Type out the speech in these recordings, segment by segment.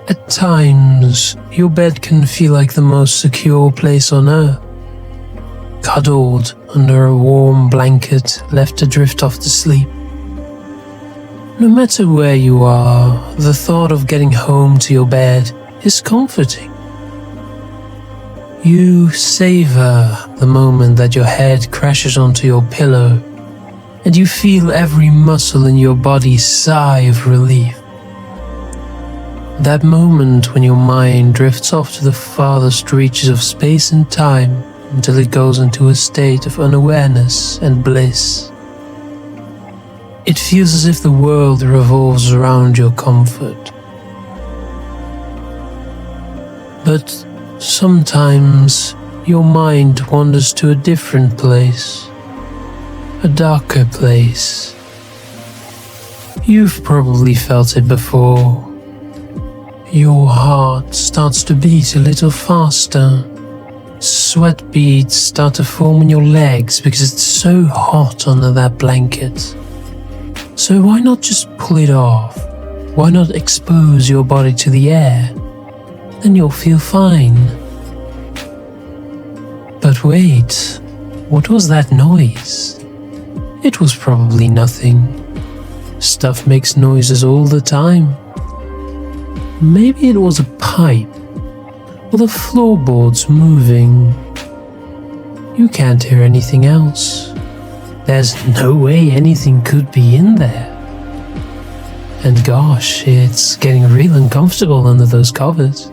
At times, your bed can feel like the most secure place on earth. Cuddled under a warm blanket, left to drift off to sleep. No matter where you are, the thought of getting home to your bed is comforting. You savor the moment that your head crashes onto your pillow, and you feel every muscle in your body sigh of relief. That moment when your mind drifts off to the farthest reaches of space and time until it goes into a state of unawareness and bliss. It feels as if the world revolves around your comfort. But sometimes your mind wanders to a different place, a darker place. You've probably felt it before. Your heart starts to beat a little faster. Sweat beads start to form in your legs because it's so hot under that blanket. So why not just pull it off? Why not expose your body to the air? Then you'll feel fine. But wait, what was that noise? It was probably nothing. Stuff makes noises all the time. Maybe it was a pipe, or the floorboards moving. You can't hear anything else. There's no way anything could be in there. And gosh, it's getting real uncomfortable under those covers.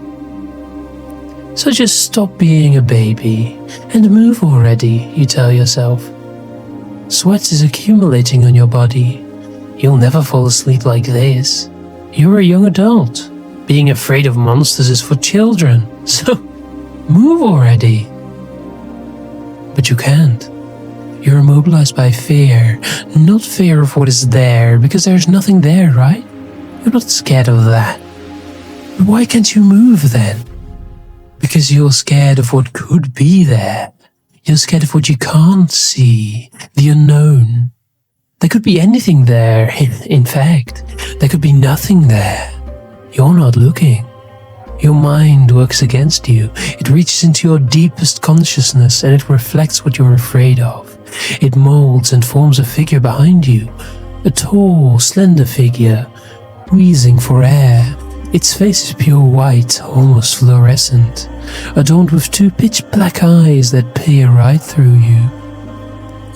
So just stop being a baby and move already, you tell yourself. Sweat is accumulating on your body. You'll never fall asleep like this. You're a young adult. Being afraid of monsters is for children. So move already. But you can't. You're immobilized by fear, not fear of what is there, because there's nothing there, right? You're not scared of that. But why can't you move then? Because you're scared of what could be there. You're scared of what you can't see, the unknown. There could be anything there. In fact, there could be nothing there. You're not looking. Your mind works against you. It reaches into your deepest consciousness and it reflects what you're afraid of. It molds and forms a figure behind you. A tall, slender figure, wheezing for air. Its face is pure white, almost fluorescent, adorned with two pitch-black eyes that peer right through you.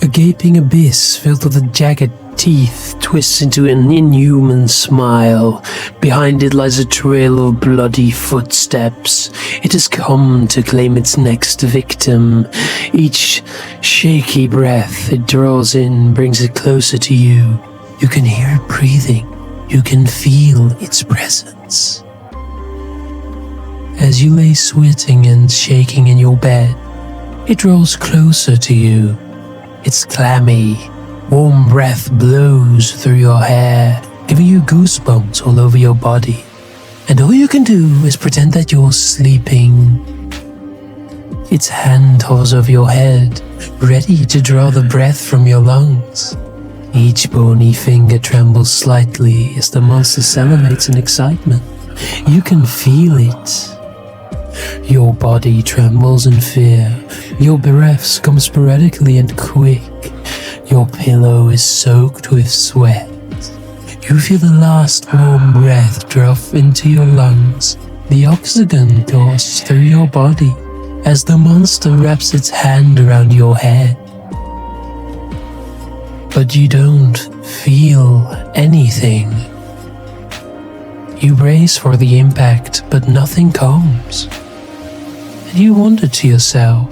A gaping abyss filled with the jagged teeth twists into an inhuman smile. Behind it lies a trail of bloody footsteps. It has come to claim its next victim. Each shaky breath it draws in brings it closer to you. You can hear it breathing. You can feel its presence. As you lay sweating and shaking in your bed, it draws closer to you. Its clammy, warm breath blows through your hair, giving you goosebumps all over your body. And all you can do is pretend that you're sleeping. Its hand hovers over your head, ready to draw the breath from your lungs. Each bony finger trembles slightly as the monster salivates in excitement. You can feel it. Your body trembles in fear. Your breaths come sporadically and quick. Your pillow is soaked with sweat. You feel the last warm breath drop into your lungs. The oxygen coursing through your body as the monster wraps its hand around your head. But you don't feel anything. You brace for the impact, but nothing comes. And you wonder to yourself,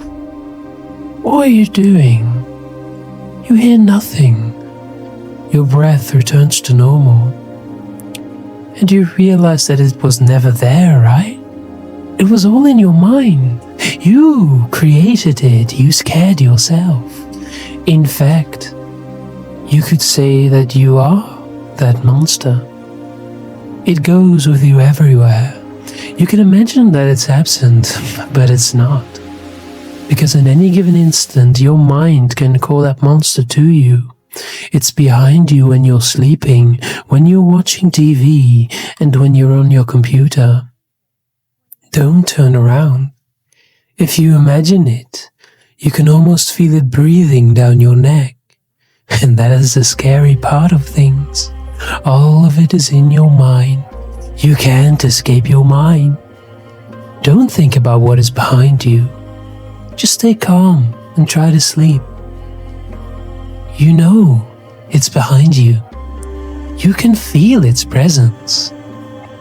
what are you doing? You hear nothing. Your breath returns to normal. And you realize that it was never there, right? It was all in your mind. You created it. You scared yourself. In fact, you could say that you are that monster. It goes with you everywhere. You can imagine that it's absent, but it's not. Because in any given instant, your mind can call that monster to you. It's behind you when you're sleeping, when you're watching TV, and when you're on your computer. Don't turn around. If you imagine it, you can almost feel it breathing down your neck. And that is the scary part of things. All of it is in your mind. You can't escape your mind. Don't think about what is behind you. Just stay calm and try to sleep. You know it's behind you. You can feel its presence.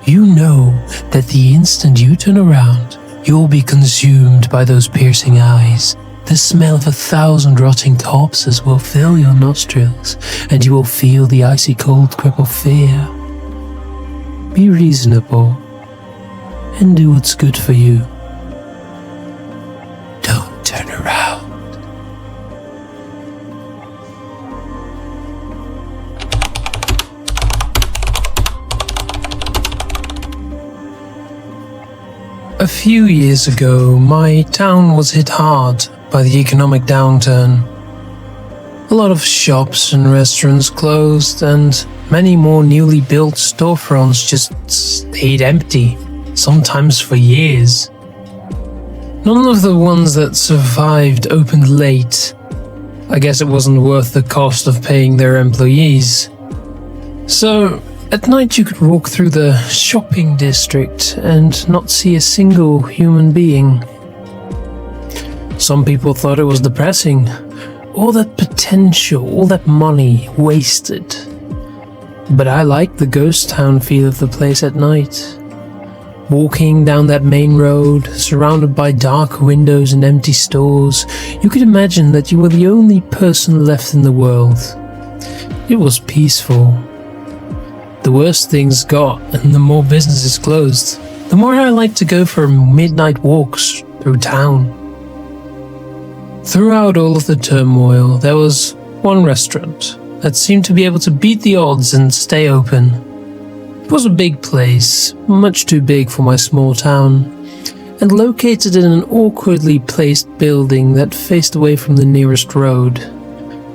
You know that the instant you turn around, you'll be consumed by those piercing eyes. The smell of 1,000 rotting corpses will fill your nostrils, and you will feel the icy cold grip of fear. Be reasonable, and do what's good for you. Don't turn around. A few years ago, my town was hit hard by the economic downturn. A lot of shops and restaurants closed, and many more newly built storefronts just stayed empty, sometimes for years. None of the ones that survived opened late. I guess it wasn't worth the cost of paying their employees. So, at night you could walk through the shopping district and not see a single human being. Some people thought it was depressing. All that potential, all that money wasted. But I liked the ghost town feel of the place at night. Walking down that main road, surrounded by dark windows and empty stores, you could imagine that you were the only person left in the world. It was peaceful. The worse things got and the more businesses closed, the more I liked to go for midnight walks through town. Throughout all of the turmoil, there was one restaurant that seemed to be able to beat the odds and stay open. It was a big place, much too big for my small town, and located in an awkwardly placed building that faced away from the nearest road.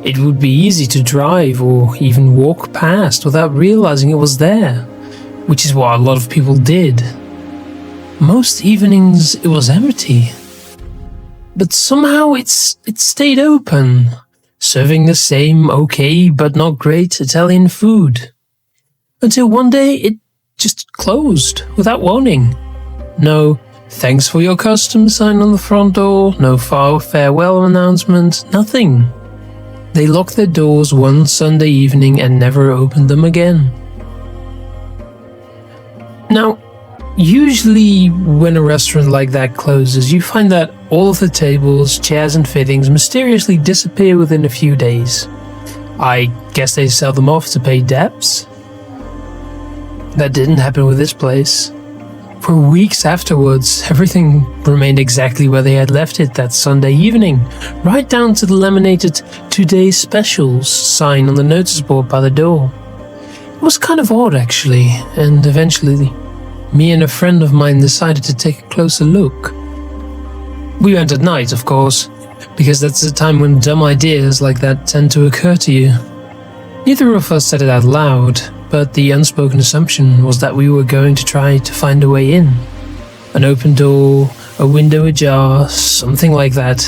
It would be easy to drive or even walk past without realizing it was there, which is what a lot of people did. Most evenings it was empty, but somehow it stayed open, serving the same okay but not great Italian food. Until one day it just closed without warning. No thanks for your custom sign on the front door, no farewell announcement, nothing. They locked their doors one Sunday evening and never opened them again. Now, usually when a restaurant like that closes, you find that all of the tables, chairs and fittings mysteriously disappear within a few days. I guess they sell them off to pay debts? That didn't happen with this place. For weeks afterwards, everything remained exactly where they had left it that Sunday evening, right down to the laminated "Today's Specials" sign on the notice board by the door. It was kind of odd actually, and eventually me and a friend of mine decided to take a closer look. We went at night, of course, because that's the time when dumb ideas like that tend to occur to you. Neither of us said it out loud, but the unspoken assumption was that we were going to try to find a way in. An open door, a window ajar, something like that,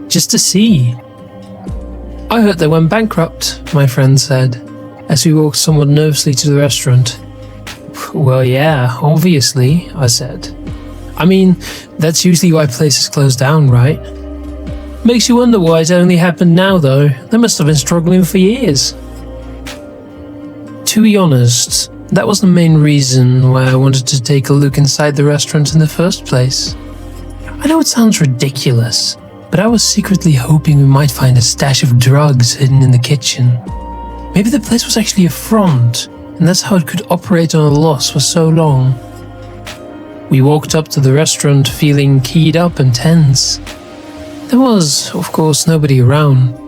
just to see. I heard they went bankrupt, my friend said, as we walked somewhat nervously to the restaurant. Well, yeah, obviously, I said. I mean, that's usually why places close down, right? Makes you wonder why it only happened now, though. They must have been struggling for years. To be honest, that was the main reason why I wanted to take a look inside the restaurant in the first place. I know it sounds ridiculous, but I was secretly hoping we might find a stash of drugs hidden in the kitchen. Maybe the place was actually a front, and that's how it could operate on a loss for so long. We walked up to the restaurant feeling keyed up and tense. There was, of course, nobody around.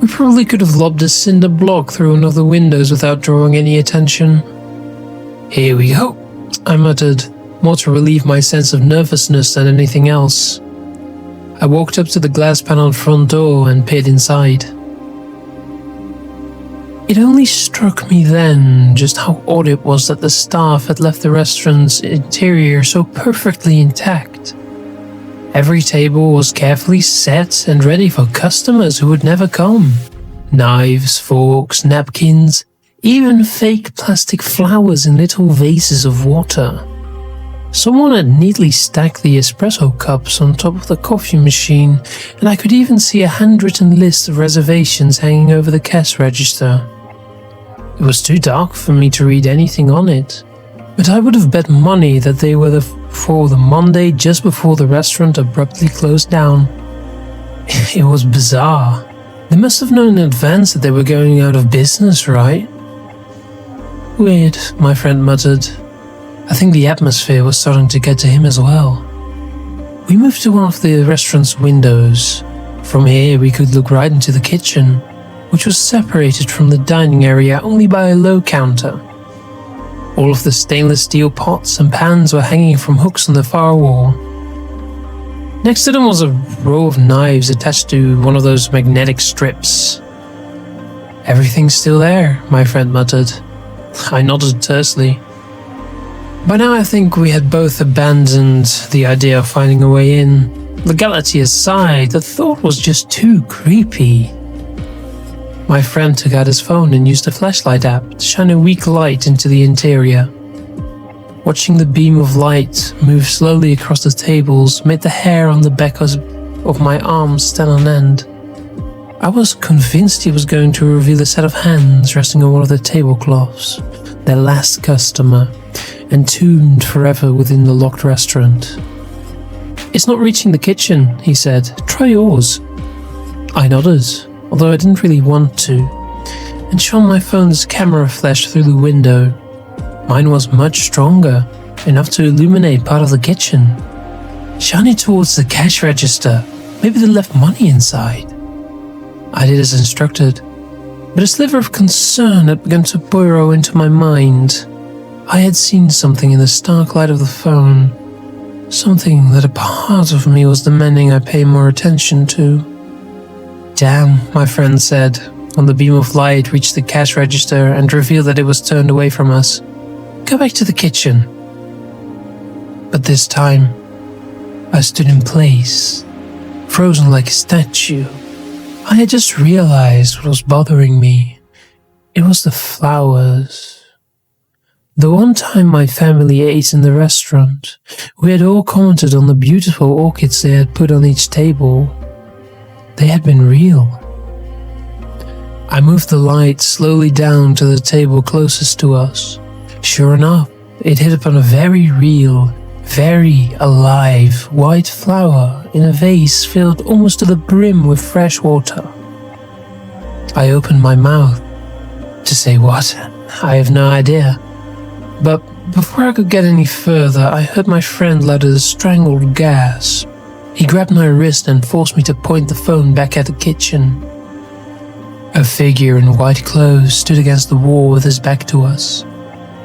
We probably could have lobbed a cinder block through one of the windows without drawing any attention. Here we go, I muttered, more to relieve my sense of nervousness than anything else. I walked up to the glass-paneled front door and peered inside. It only struck me then just how odd it was that the staff had left the restaurant's interior so perfectly intact. Every table was carefully set and ready for customers who would never come. Knives, forks, napkins, even fake plastic flowers in little vases of water. Someone had neatly stacked the espresso cups on top of the coffee machine, and I could even see a handwritten list of reservations hanging over the cash register. It was too dark for me to read anything on it, but I would have bet money that they were for the Monday just before the restaurant abruptly closed down. It was bizarre. They must have known in advance that they were going out of business, right? Weird, my friend muttered. I think the atmosphere was starting to get to him as well. We moved to one of the restaurant's windows. From here we could look right into the kitchen, which was separated from the dining area only by a low counter. All of the stainless steel pots and pans were hanging from hooks on the far wall. Next to them was a row of knives attached to one of those magnetic strips. Everything's still there, my friend muttered. I nodded tersely. By now I think we had both abandoned the idea of finding a way in. Legality aside, the thought was just too creepy. My friend took out his phone and used the flashlight app to shine a weak light into the interior. Watching the beam of light move slowly across the tables made the hair on the back of my arms stand on end. I was convinced he was going to reveal a set of hands resting on one of the tablecloths, their last customer, entombed forever within the locked restaurant. It's not reaching the kitchen, he said. Try yours. I nodded, although I didn't really want to, and shone my phone's camera flash through the window. Mine was much stronger, enough to illuminate part of the kitchen. Shine it towards the cash register. Maybe they left money inside. I did as instructed, but a sliver of concern had begun to burrow into my mind. I had seen something in the stark light of the phone, something that a part of me was demanding I pay more attention to. Damn, my friend said, when the beam of light reached the cash register and revealed that it was turned away from us. Go back to the kitchen. But this time, I stood in place, frozen like a statue. I had just realized what was bothering me. It was the flowers. The one time my family ate in the restaurant, we had all commented on the beautiful orchids they had put on each table. They had been real. I moved the light slowly down to the table closest to us. Sure enough, it hit upon a very real, very alive white flower in a vase filled almost to the brim with fresh water. I opened my mouth. To say what? I have no idea. But before I could get any further, I heard my friend let a strangled gasp. He grabbed my wrist and forced me to point the phone back at the kitchen. A figure in white clothes stood against the wall with his back to us.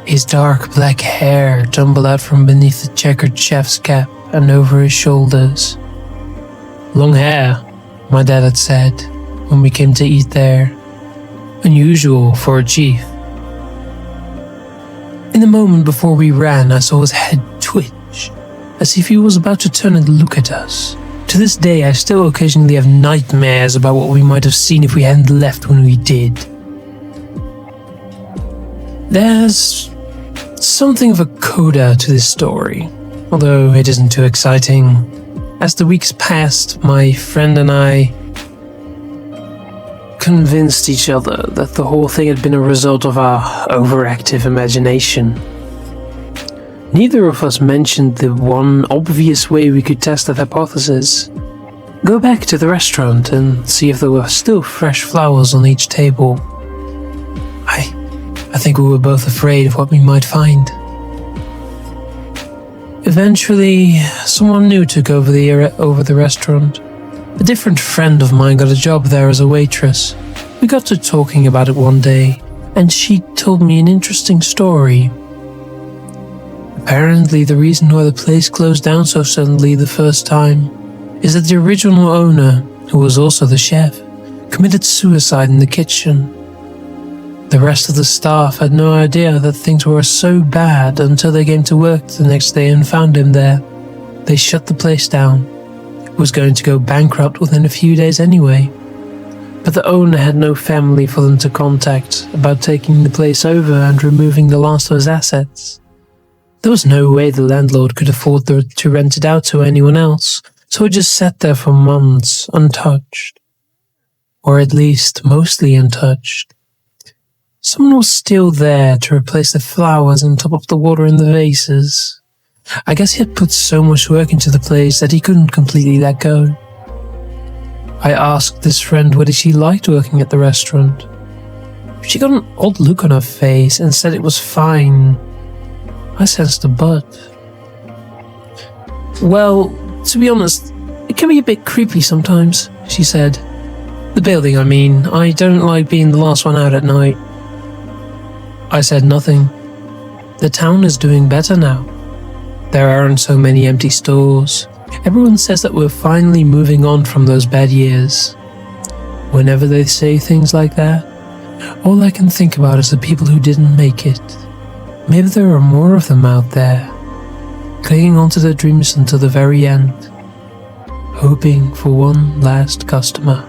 His dark black hair tumbled out from beneath the checkered chef's cap and over his shoulders. Long hair, my dad had said, when we came to eat there. Unusual for a chief. In the moment before we ran, I saw his head twitch, as if he was about to turn and look at us. To this day, I still occasionally have nightmares about what we might have seen if we hadn't left when we did. There's something of a coda to this story, although it isn't too exciting. As the weeks passed, my friend and I convinced each other that the whole thing had been a result of our overactive imagination. Neither of us mentioned the one obvious way we could test that hypothesis. Go back to the restaurant and see if there were still fresh flowers on each table. I think we were both afraid of what we might find. Eventually, someone new took over the restaurant. A different friend of mine got a job there as a waitress. We got to talking about it one day, and she told me an interesting story. Apparently, the reason why the place closed down so suddenly the first time is that the original owner, who was also the chef, committed suicide in the kitchen. The rest of the staff had no idea that things were so bad until they came to work the next day and found him there. They shut the place down. It was going to go bankrupt within a few days anyway. But the owner had no family for them to contact about taking the place over and removing the last of his assets. There was no way the landlord could afford to rent it out to anyone else, so it just sat there for months, untouched. Or at least mostly untouched. Someone was still there to replace the flowers and top up the water in the vases. I guess he had put so much work into the place that he couldn't completely let go. I asked this friend whether she liked working at the restaurant. She got an odd look on her face and said it was fine. I sensed a but. Well, to be honest, it can be a bit creepy sometimes, she said. The building, I mean. I don't like being the last one out at night. I said nothing. The town is doing better now. There aren't so many empty stores. Everyone says that we're finally moving on from those bad years. Whenever they say things like that, all I can think about is the people who didn't make it. Maybe there are more of them out there, clinging onto their dreams until the very end, hoping for one last customer.